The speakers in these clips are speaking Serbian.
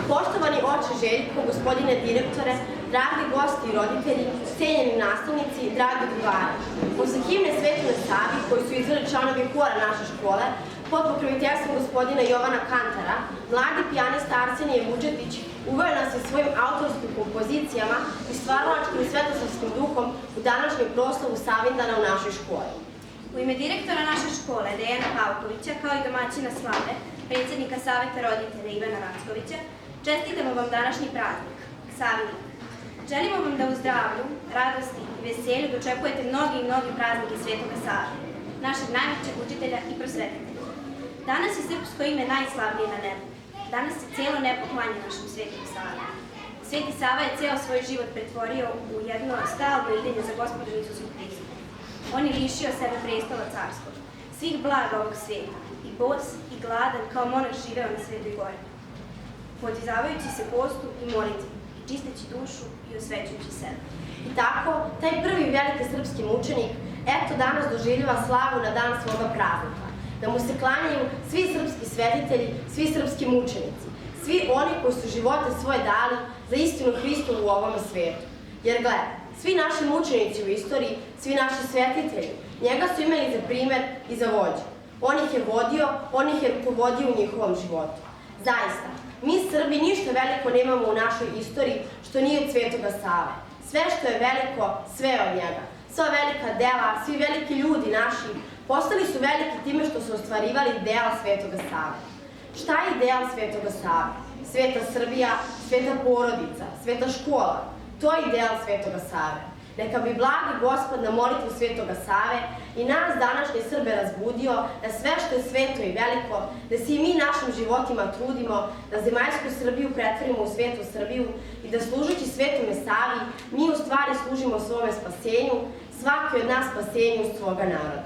Poštovani oče Željko, gospodine direktore, dragi gosti i roditelji, cenjeni nastavnici, dragi drugari. Posle himne Svetoj Savi, koji su izveli članovi hora naše škole, pod pokroviteljstvom gospodina Jovana Kantara, mladi pijanista Arsenije Vučetić uveo nas je svojim autorskim kompozicijama i stvaralačkim i svetosavskim duhom u današnju proslavu Savindana u našoj školi. U ime direktora naše škole, Dejana Pavkovića, kao i domaćina Slave, predsjednika Saveta roditelja Ivana Rackovića, čestitamo vam današnji praznik, Savindan. Želimo vam da u zdravlju, radosti i veselju dočekujete mnogi praznike Svetoga Save, našeg najvećeg učitelja i prosvetitelja. Danas je srpsko ime najslavnije na nebu. Danas se cijelo nebo klanja našem Svetom Savi. Sveti Sava je cijel svoj život pretvorio u jedno stalno idenje za Gospodom Isusom Hristom. On je lišio sebe prestola carskog, svih blaga ovog svijeta, i bos i gladan kao monah živeo na Svetoj gori, podizavajući se postu i molitvi, čisteći dušu i osvećujući sebe. I tako, taj prvi veliki srpski mučenik, eto danas doživljava slavu na dan svoga praznika, da mu se klanjaju svi srpski svetitelji, svi srpski mučenici, svi oni koji su živote svoje dali za istinu Hristovu u ovom svijetu. Jer gledaj, svi naši mučenici u istoriji, svi naši svetitelji, njega su imali za primer i za vođu. On ih je vodio, on ih je rukovodio u njihovom životu. Zaista, mi Srbi ništa veliko nemamo u našoj istoriji što nije od Svetoga Save. Sve što je veliko, sve je od njega. Sva velika dela, svi veliki ljudi naši, postali su veliki time što su ostvarivali ideal Svetoga Save. Šta je ideal Svetoga Save? Sveta Srbija, sveta porodica, sveta škola. To je ideal Svetoga Save. Neka bi blagi Gospod na molitvu Svetoga Save i nas današnje Srbe razbudio da sve što je sveto i veliko, da se i mi našim životima trudimo, da zemaljsku Srbiju pretvorimo u svetu Srbiju i da služući Svetome Savi, mi u stvari služimo svome spasenju, svaki od nas spasenju svoga naroda.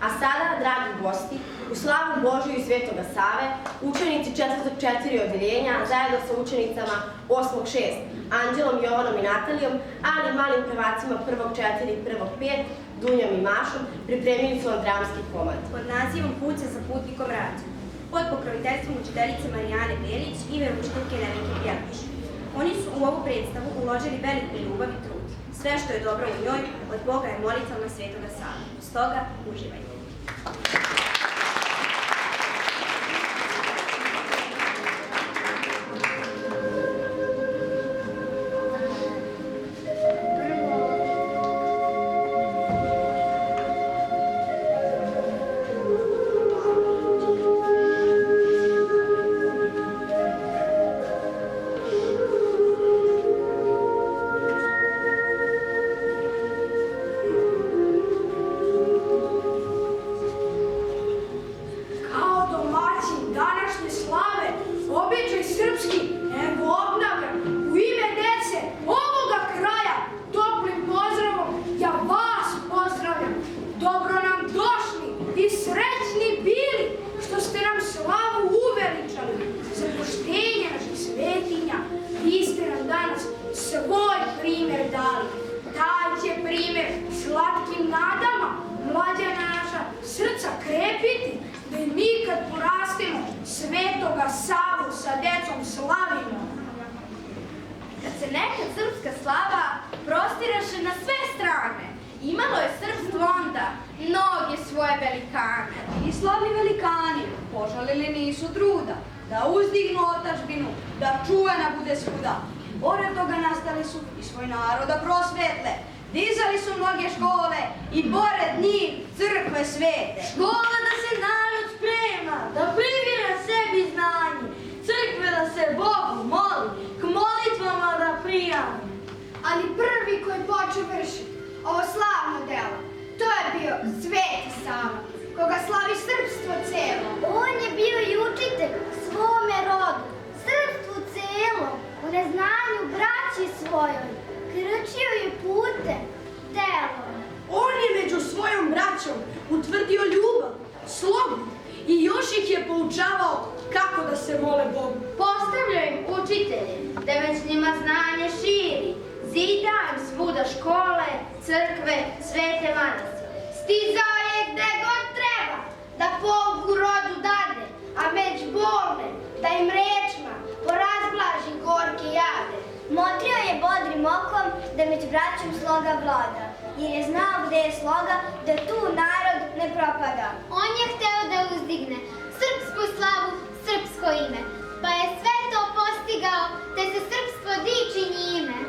A sada, dragi gosti, u slavu Božiju i Svetoga Save, učenici 4. odeljenja, zajedno sa učenicama 8. 6, Anđelom, Jovanom i Natalijom, ali i malim prevacima 1. 4 i 1. 5, Dunjom i Mašom, pripremili su vam dramski komad. Pod nazivom Kuća za putnikom Rađa, pod pokroviteljstvom učiteljice Marijane Belić i veroučiteljke Nevenke Bjelić. Oni su u ovu predstavu uložili veliku ljubav i trud. Sve što je dobro u njoj, od Boga je molitvama Svetoga Save. Stoga, uživajte. kad porastimo Svetoga Savu sa decom slavimo. Kad se nekad srpska slava prostiraše na sve strane, imalo je srpstvo onda mnoge svoje velikane. I slavni velikani požalili nisu truda da uzdignu otadžbinu, da čuvena bude svuda. Pored toga nastali su i svoj narod da prosvetle. Dizali su mnoge škole i pored njih crkve svete. Škola da se narod sprema, da primira sebi znanje, crkve da se Bogu moli, k molitvama da prijami. Ali prvi koji počeo vršiti ovo slavno delo, to je bio Sveti Sava, koga slavi srpstvo celo. On je bio i učitelj svome rodu, srpstvu celom, u neznanju braći svojoj, krčio je pute telom. On je među svojom braćom utvrdio ljubav, slogu i još ih je poučavao kako da se mole Bogu. Postavljaju im učitelje, da već njima znanje širi, zida im svuda škole, crkve, svete manastire. Stizao je gde god treba, da Bogu rodu dade, a već bolne, da im rečima porazblaži gorke jade. Motrio je bodrim okom da među braćom sloga vlada, jer je znao gde je sloga da tu narod ne propada. On je hteo da uzdigne srpsku slavu, srpsko ime, pa je sve to postigao te se srpstvo diči njime.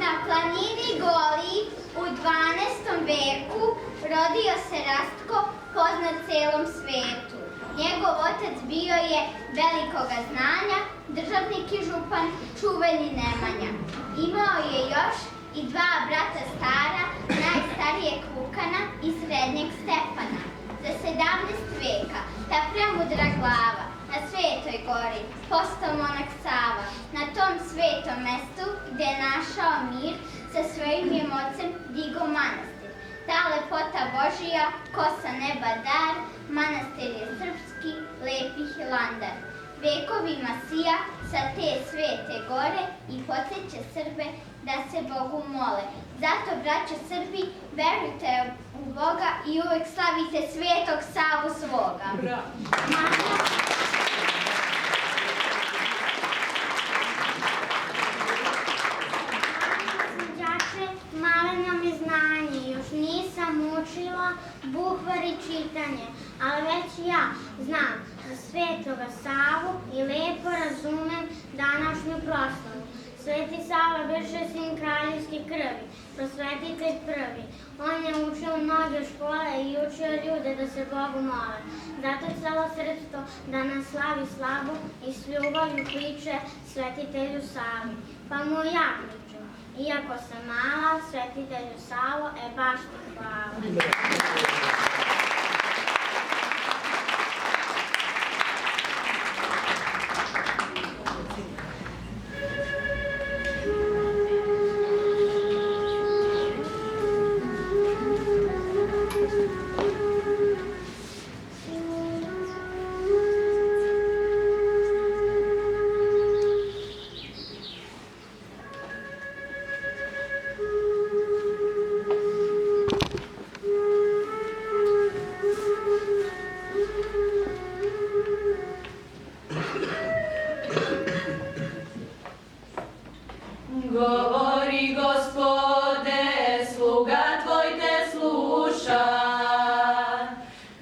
Na planini Goliji u 12. veku rodio se Rastko, poznat celom svetu. Njegov otac bio je velikoga znanja, državnik i župan, čuveni Nemanja. Imao je još i dva brata stara, najstarijeg Vukana i srednjeg Stefana. Za 17. veka ta premudra glava na Svetoj gori postao monah Sava. Na tom svetom mestu gde je našao mir sa svojim je ocem digo manastir. Ta lepota Božija, kosa neba dar, manastir je srpski, lepi Hilandar. Vekovima sija sa te svete gore i podsjeća Srbe da se Bogu mole. Zato, braćo Srbi, verujte u Boga i uvek slavite Svetog Savu svoga. Đače, maleno mi znanje, još nisam učila bukvar i čitanje, ali već ja znam za Svetoga Savu i lepo razumem današnju proslavu. Sveti Sava biše sin kraljevske krvi, prosvetitelj prvi. On je učio mnoge škole i učio ljude da se Bogu mole. Zato celo srpstvo danas slavi slavu i s ljubavlju kliče svetitelju Savi. Pa mu ja kličem, iako sam mala, svetitelju Savo, baš ti hvala. Govori, Gospode, sluga tvoj te sluša,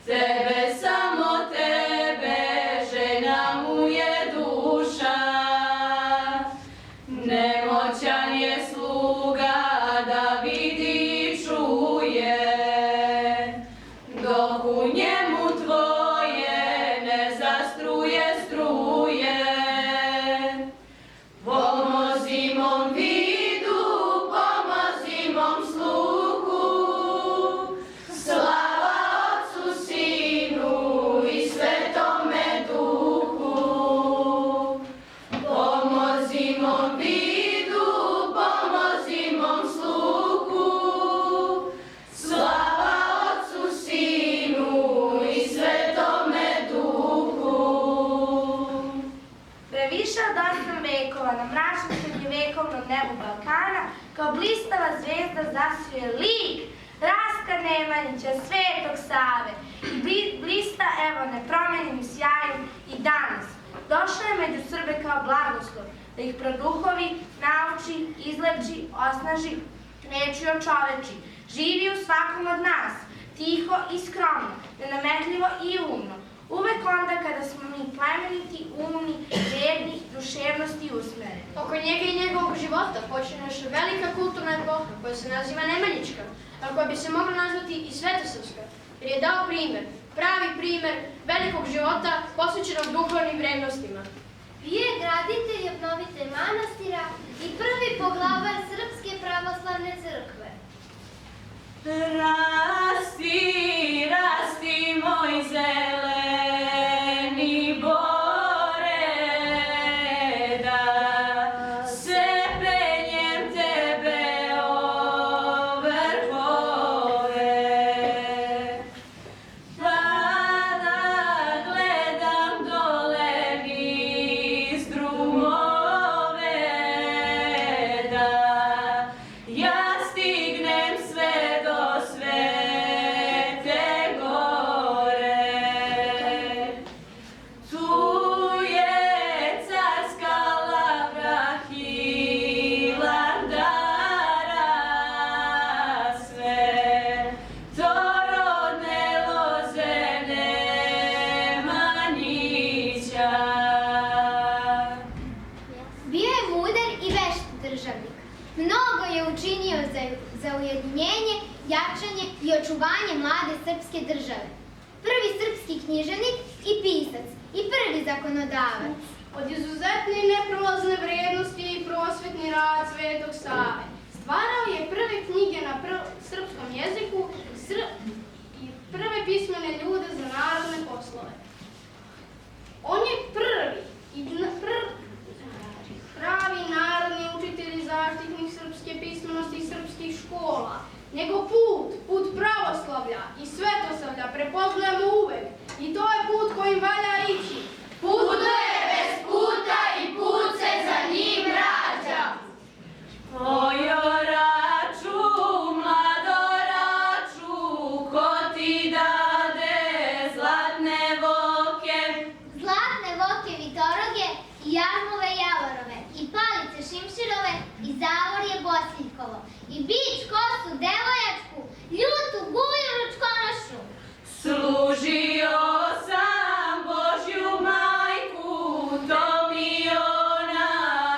tebe, samo tebe, željna mu je duša. Nemoćan je sluga da vidi i čuje, dok u njemu tvoje ne zastruje struje. Pomozi mom vidu, pomozi mom sluhu, slava Otcu, Sinu i Svetome Duhu. Pomozi mom vidu, pomozi mom sluhu, slava Otcu, Sinu i Svetome Duhu. Previše od 8 vekova na mračnom srednjevekovnom nebu Balkana kao blistava zvezda zasvije lik, rast Vaska Nemanjića, Svetog Save i blista evo nepromenjenim sjajom i danas. Došla je među Srbe kao blagoslov, da ih produhovi, nauči, izleči, osnaži, reči očoveči. Živi u svakom od nas, tiho i skromno, nenametljivo i umno. Uvek onda kada smo mi plemeniti, umni, vredni, duševnosti usmereni. Oko njega i njegovog života počinje još velika kulturna epoha koja se naziva Nemanjićka, a koja bi se mogla nazvati i Svetosavska, jer je dao primer, pravi primer velikog života posvećenog duhovnim vrednostima. Bio je graditelj i obnovitelj manastira i prvi poglavar Srpske pravoslavne crkve. Rasti, rasti moj zeleni bore, da se penjem tebe o vrhove, pa da gledam dole niz drumove, da ja stignem sve do Svete Gore. Tu je carska lavra Hilandara, sve to rodne loze Nemanjića. Bio je mudar i vešt državnik. Mnogo je učinio za ujedinjenje, jačanje i očuvanje mlade srpske države. Prvi srpski književnik i pisac i prvi zakonodavac. Od izuzetne i neprolazne vrednosti i prosvetni rad Svetog Save. Stvarao je prve knjige na srpskom jeziku i prve pismene ljude za narodne poslove. On je prvi i pravi narodni učitelj i zaštitnik srpske pismenosti i srpskih škola. Njegov put pravoslavlja i svetosavlja prepoznajemo uvek i to je put kojim valja ići. Putuje bez puta i put se za njim rađa. Ojoraču, mladoraču, ko ti dade zlatne voke? Zlatne voke vitoroge i jarmove javorove i palice šimširove i zavorje bosiljkovo i bič kosu devojačku, ljutu guju ručkonošu. Služio sam Božju majku, to mi ona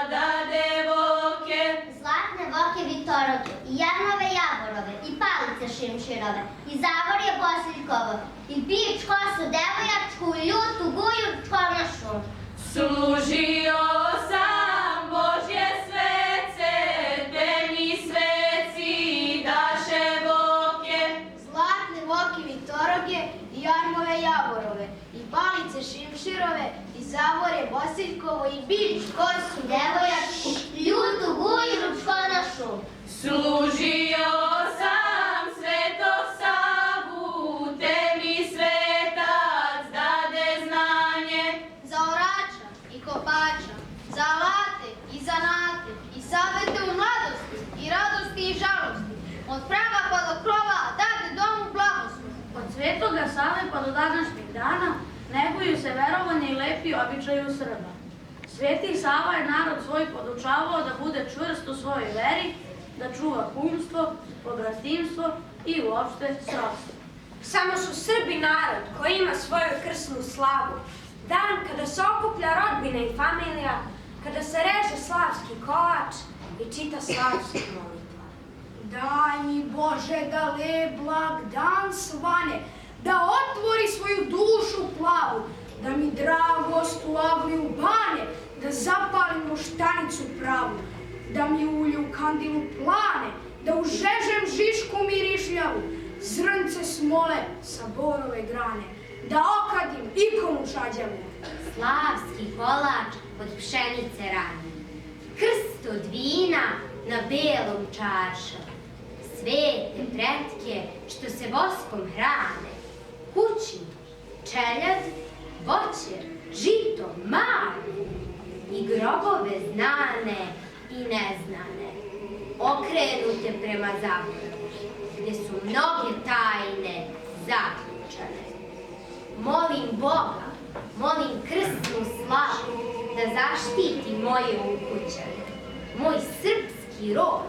dade voke. Zlatne voke vitoroge i jarmove javorove i palice šimširove i zavorje bosiljkovo i bič kosu devojačku, ljutu guju ručkonošu. Služio sam Božje svece, te mi sveci daše voke. Zlatne voke vitoroge i jarmove javorove i palice šimširove i zavorje bosiljkovo i bič kosu Devojačku, ljutu guju ručkonošu. Služio sam Svetog Savu, te mi svetac dade znanje. za orača i kopača, za alate i zanate i savete u mladosti i radosti i žalosti, od praga pa do krova dade domu blagoslov. Od Svetoga Save pa do današnjeg dana neguju se verovanje i lepi običaji u Srba. Sveti Sava je narod svoj podučavao da bude čvrst u svojoj veri, da čuva kumstvo, pobratimstvo i uopšte srodstvo. Samo su Srbi narod koji ima svoju krsnu slavu. Dan kada se okuplja rodbina i familija, kada se reže slavski kolač i čita slavska molitva. Daj mi Bože da lep blag dan svane, da otvori svoju dušu plavu, da mi dragost u avliju bane, da zapalim moštanicu pravu, da mi ulju kandilu plane, da užežem žišku mirišljavu, zrnce smole sa borove grane, da okadim ikonu čađavu. Slavski kolač od pšenice rani, krst od vina na belom čaršavu, svete pretke što se voskom hrane, kućni, čeljad, voće, žito, mane i grobove znane i neznane, okrenute prema zaboravu. gde su mnoge tajne zaključane. Molim Boga, molim krsnu slavu da zaštiti moje ukućane, moj srpski rod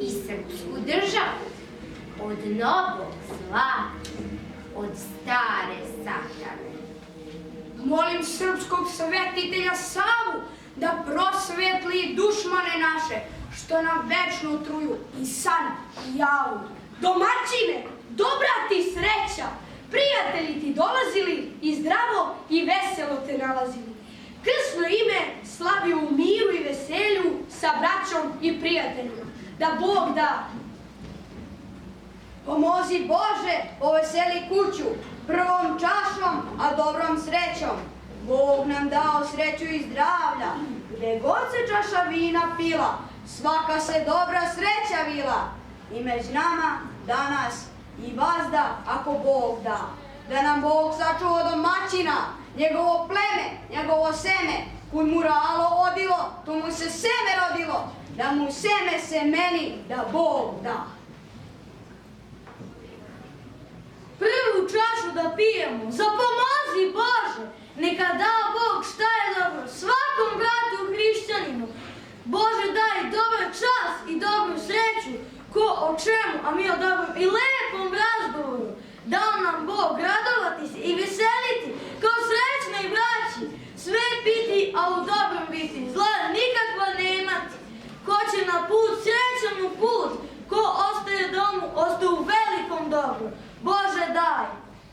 i srpsku državu od novog zla, od stare satane. Molim srpskog svetitelja Savu da prosvetli dušmane naše, što nam večno truju i san i javu. Domaćine, dobra ti sreća, prijatelji ti dolazili i zdravo i veselo te nalazili. Krsno ime slavio u miru i veselju sa braćom i prijateljima. Da Bog da. Pomozi Bože, oveseli kuću, prvom čašom, a dobrom srećom. Bog nam dao sreću i zdravlja, gde god se čaša vina pila, svaka se dobra sreća vila. I među nama danas i vazda, ako Bog da. Da nam Bog sačuva domaćina, njegovo pleme, njegovo seme, kud mu ralo odilo, tu mu se seme rodilo, da mu seme semeni, da Bog da. Prvu čašu da pijemo, zapomozi Bože, neka da Bog šta je dobro svakom bratu hrišćaninu. Bože daj dobar čas i dobru sreću, ko o čemu, a mi o dobrom i lepom razgovoru. Dao nam Bog radovati se i veseliti, kao srećnoj braći, sve piti, a u dobrom biti, zla nikakva nemati. Ko će na put, srećan u put, ko ostaje domu, ostaje u velikom dobru. Bože daj!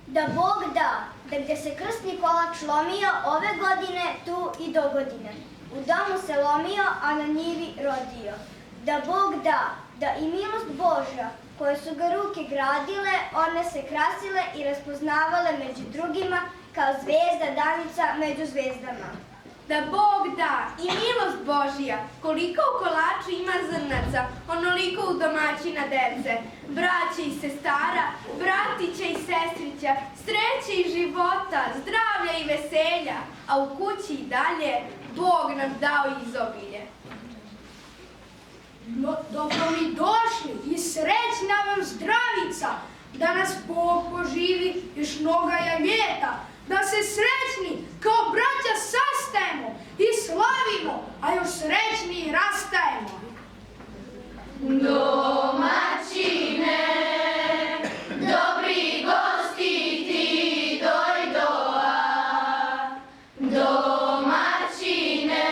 Da Bog da, da gde se krsni kolač lomio ove godine, tu i do godine. U domu se lomio, a na njivi rodio. Da Bog da, da i milost Božja, koje su ga ruke gradile, one se krasile i raspoznavale među drugima kao zvezda danica među zvezdama. Da Bog da i milost Božija, koliko u kolaču ima zrnaca, onoliko u domaćina dece, braće i sestara, bratića i sestrića, sreće i života, zdravlja i veselja, a u kući i dalje Bog nam dao izobilje. Dobro mi došli i srećna vam zdravica, da nas Bog poživi još mnoga ljeta, da se srećni kao braća sastajemo i slavimo, a još srećni rastajemo. Domaćine, dobri gosti ti dojdoa. Domaćine,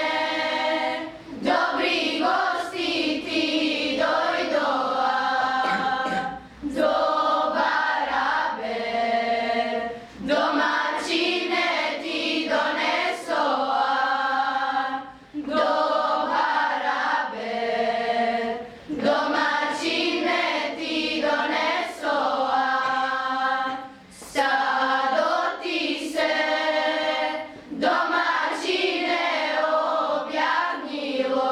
dobri gosti ti dojdoa. Dobar aber, domaćine ti donesoa. Dobar aber, domaćine ti donesoa. Stado ti se, domaćine objavnilo.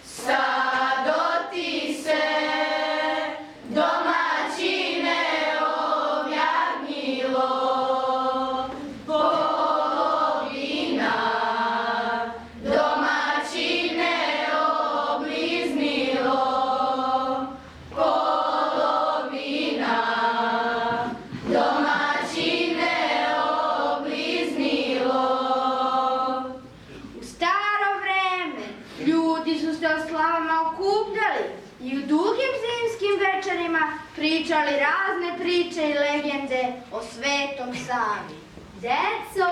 Stado ti se, domaćine objavnilo. Polovina, domaćine obliznilo. Polovina, domaćine obliznilo. U staro vreme ljudi su se o slavama okupljali i u dugim zimskim večerima pričali razne priče i legende o Svetom Savi. Deco,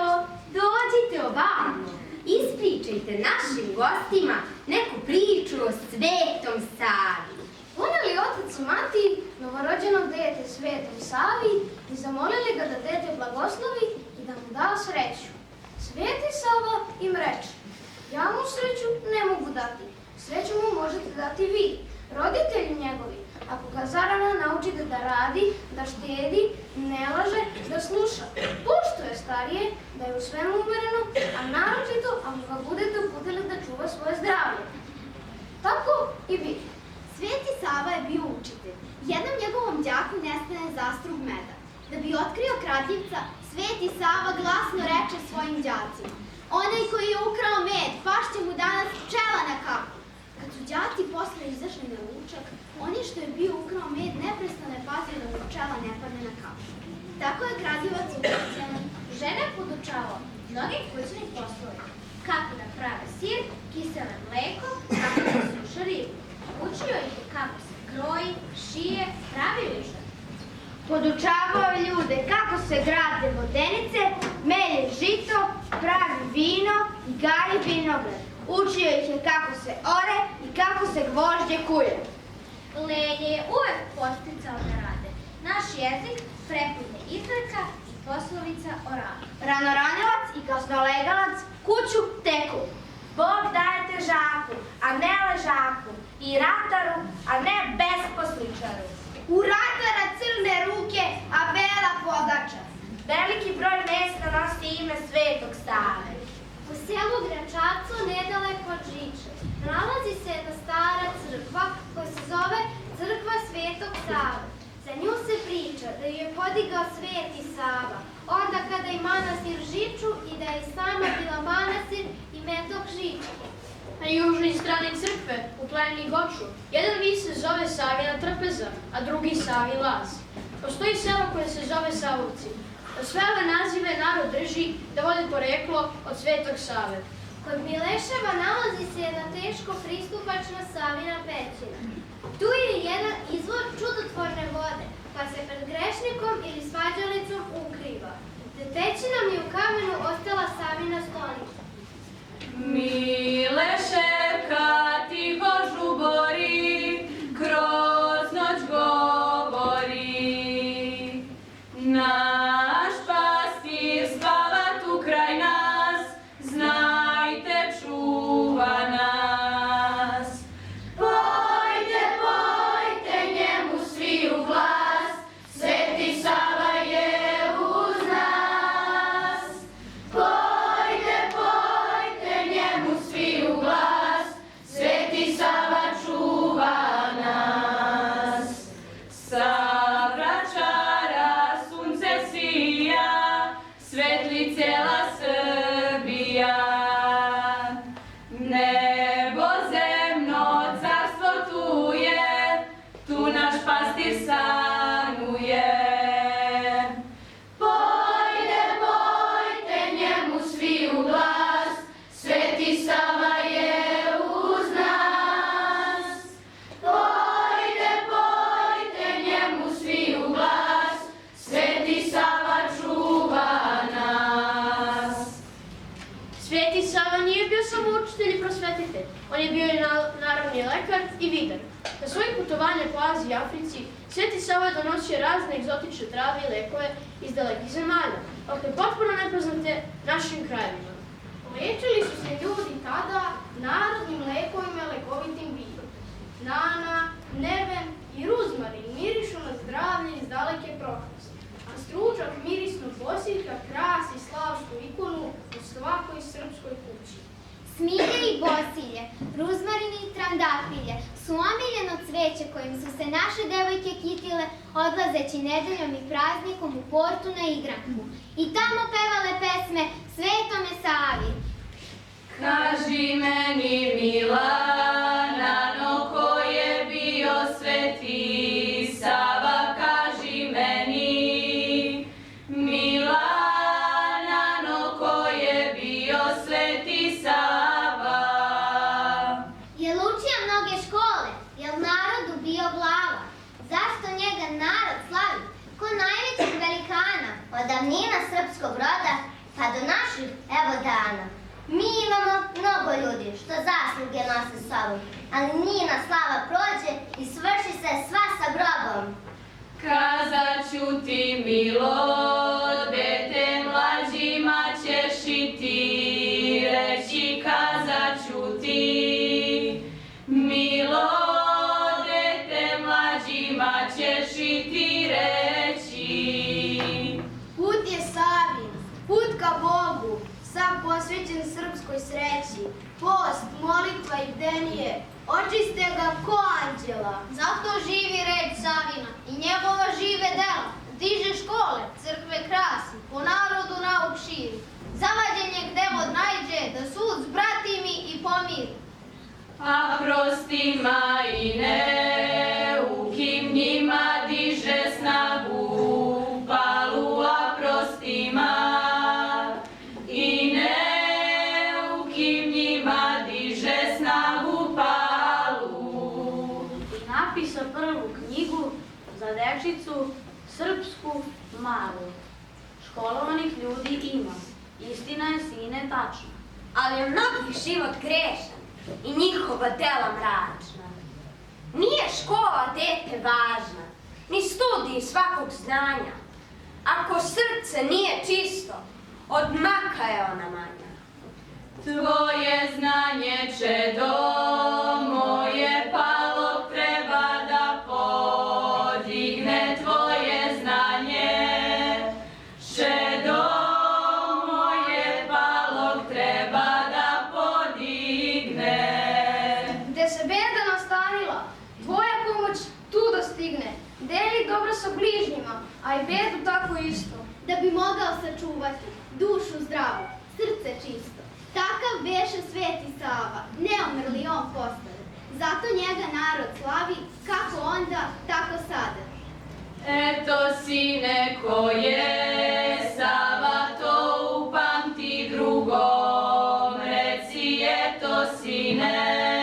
dođite ovamo, ispričajte našim gostima neku priču o Svetom Savi. Poneli otac i mati novorođenog dete Svetom Savi i zamolili ga da dete blagoslovi i da mu da sreću. Sveti Sava im reče: ja mu sreću ne mogu dati, sreću mu možete dati vi, roditelji njegovi, ako ga zarana naučite da radi, da štedi, ne laže, da sluša, poštuje starije, da je u svemu umereno, a naročito ako ga budete uputili da čuva svoje zdravlje. Tako i vi. Sveti Sava je bio učitelj. Jednom njegovom đaku nestane zastrug meda. Da bi otkrio kradljivca, Sveti Sava glasno reče svojim đacima: onaj koji je ukrao med, pašće mu danas pčela na kapu. Kad su đaci posle izašli na ručak, oni što je bio ukrao med ne Tako je Kragujevac upoznao. Žena podučava mnogim kućnim poslovima. Kako da prave sir, kiselo mleko, kako da suše ribu. Učio ih je kako se kroji, šije, pravi liža. Podučavao je ljude kako se grade vodenice, melje žito, pravi vino i gaji vinograd. Učio ih je kako se ore i kako se gvožđe kuje. Lenje je uvek posticao da rade. Naš jezik prepun je izreka i poslovica o radu. Ranoranjavac i kasnolegalac kuću teku. Bog daje težaku, a ne ležaku, i rataru, a ne besposličaru. U ratara crne ruke, a bela pogača. Veliki broj mesta nosi ime Svetog Save. U selu Gračacu, nedaleko od Žiče, nalazi se jedna stara crkva koja se zove Crkva Svetog Save. Za nju se priča da ju je podigao Sveti Sava, onda kada je manastir Žiču i da je sama bila manastir i metok Žiču. Na južnoj strani crkve, u planini Goču, jedan vis se zove Savina trpeza, a drugi Savi las. Postoji selo koje se zove Savovci. Sve ove nazive narod drži da vode poreklo od Svetog Save. Kod Mileševa nalazi se jedna teško pristupačna Savina pećina. Tu je jedan izvor čudotvorne vode, pa se pred grešnikom ili svađalicom ukriva. Te pećinom je u kamenu ostala Savina stolnica. Mileševka tiho žubori, kroz noć govori. Naš pastir spava tu kraj nas, znajte čuva nas. Pojte, pojte njemu svi u glas, Sveti Sava je uz nas. Pojte, pojte njemu svi u glas, Sveti Sava čuva nas. Sa Vračara sunce sija, svetli cijela Srbija. Nebo zemno carstvo tu je, tu naš pastir stanuje. Pojte, pojte njemu svi u glas, Sveti Sava je uz nas. Pojte, pojte njemu svi u glas, Sveti Sava čuva nas. Sveti Sava nije bio samo učitelj i prosvetitelj, on je bio i narodni lekar i vidar. Na svojim putovanja po Aziji i Africi, Sveti Sava je donosio razne egzotične trave i lekove iz dalekih zemalja, dakle potpuno nepoznate našim krajevima. Liječili su se ljudi tada narodnim lekovima i lekovitim vinom. Nana, neven i ruzmarin mirišu na zdravlje iz daleke prošlosti, a stručak mirisnog bosiljka krasi slavsku ikonu u svakoj srpskoj kući. Smilje i bosilje, ruzmarin i trandafilje su omiljeno cveće kojim su se naše devojke kitile odlazeći nedeljom i praznikom u portu na igranku. I tamo pevale pesme Svetome Savi. Kaži meni Milanano, ko je bio Sveti Sava, kaži meni Milanano, ko je bio Sveti Sava. Je li učio mnoge škole? Je li narodu bio glava? Zašto njega narod slavi? Ko najvećeg velikana? Od davnina srpskog roda pa do naših evo dana. Mi imamo mnogo ljudi što zasluge nose sobom, ali njina slava prođe i svrši se sva sa grobom. Kazat ću ti, milo, dete mlađima ćeš i ti reći. Kazat ću ti, milo, dete mlađima ćeš i ti reći. Put je Savin, put ka Bogu, sam posvećen srpskoj sreći. Post, molitva i bdenije, očiste ga ko anđela. Zato živi red Savina i njegova žive dela. Diže škole, crkve krasi, po narodu nauk širi. Zavađenje gde god najđe, da sud s bratimi i pomiri. A prosti majne, u kim njima diže snagu, palu za devčicu srpsku malu. Školovanih ljudi ima, istina je, sine, tačna. Ali je mnogih život grešan i njihova dela mračna. Nije škola, dete, važna, ni studij svakog znanja. Ako srce nije čisto, od maka je ona manja. Tvoje znanje čedo moje palog treba da podigne. Tvoje znanje čedo moje palog treba da podigne. Gde se beda nastanila, tvoja pomoć tu dostigne. Deli dobro sa bližnjima, a i bedu tako isto. Da bi mogao sačuvati dušu zdravu, srce čisto. Takav beše Sveti Sava, neumrli on postave. Zato njega narod slavi, kako onda, tako sada. Eto, sine, ko je Sava, to upamti drugom. Reci, eto, sine,